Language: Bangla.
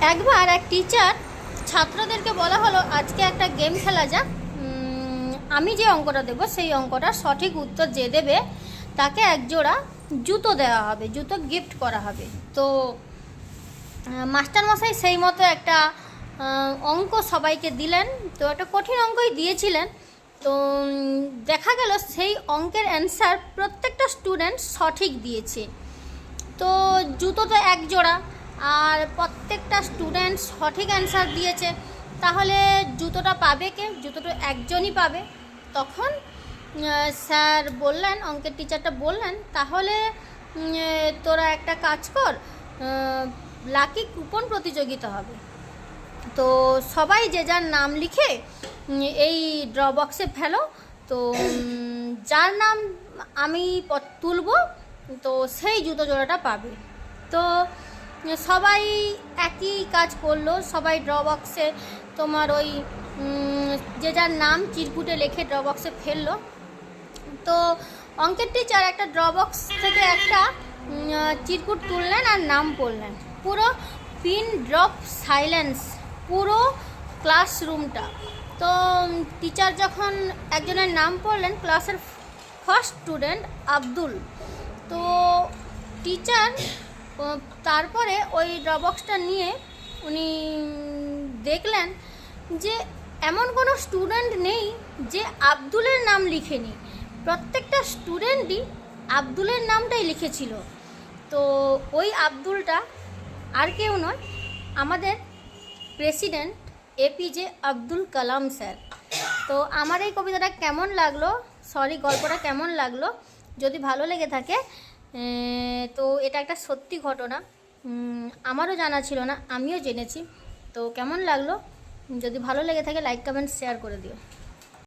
একবার এক টিচার ছাত্রদেরকে বলা হলো আজকে একটা গেম খেলা যাক। আমি যে অঙ্কটা দেবো সেই অঙ্কটার সঠিক উত্তর যে দেবে তাকে একজোড়া জুতো দেওয়া হবে, জুতো গিফট করা হবে। তো মাস্টারমশাই সেই মতো একটা অঙ্ক সবাইকে দিলেন। তো একটা কঠিন অঙ্কই দিয়েছিলেন। তো দেখা গেল সেই অঙ্কের অ্যান্সার প্রত্যেকটা স্টুডেন্ট সঠিক দিয়েছে। তো জুতো তো এক জোড়া, আর প্রত্যেকটা স্টুডেন্ট সঠিক অ্যান্সার দিয়েছে, তাহলে জুতোটা পাবে কে? জুতোটা একজনই পাবে। তখন স্যার বললেন, অঙ্কের টিচারটা বললেন, তাহলে তোরা একটা কাজ কর, লাকি কুপন প্রতিযোগিতা হবে। তো সবাই যে যার নাম লিখে এই ড্র বক্সে ফেলো। তো যার নাম আমি তুলব তো সেই জুতো জোড়াটা পাবে। তো সবাই একই কাজ করলো, সবাই ড্র বক্সে তোমার ওই যে যার নাম চিরকুটে লিখে ড্র বক্সে ফেললো। তো অঙ্কের টিচার একটা ড্র বক্স থেকে একটা চিরকুট তুললেন আর নাম পড়লেন। পুরো পিন ড্রপ সাইলেন্স পুরো ক্লাসরুমটা। তো টিচার যখন একজনের নাম পড়লেন, ক্লাসের ফার্স্ট স্টুডেন্ট আব্দুল। তো টিচার তারপরে ওই ড্রবক্সটা নিয়ে উনি দেখলেন যে এমন কোনো স্টুডেন্ট নেই যে আব্দুলের নাম লিখেনি, প্রত্যেকটা স্টুডেন্টই আব্দুলের নামটাই লিখেছিল। তো ওই আব্দুলটা আর কেউ নয়, আমাদের president APJ Abdul Kalam sir. তো আমার এই কবিতাটা কেমন লাগলো, গল্পটা কেমন লাগলো, যদি ভালো লেগে থাকে, তো এটা একটা সত্যি ঘটনা, আমারও জানা ছিল না, আমিও জেনেছি। তো কেমন লাগলো, যদি ভালো লেগে থাকে লাইক কমেন্ট শেয়ার করে দিও।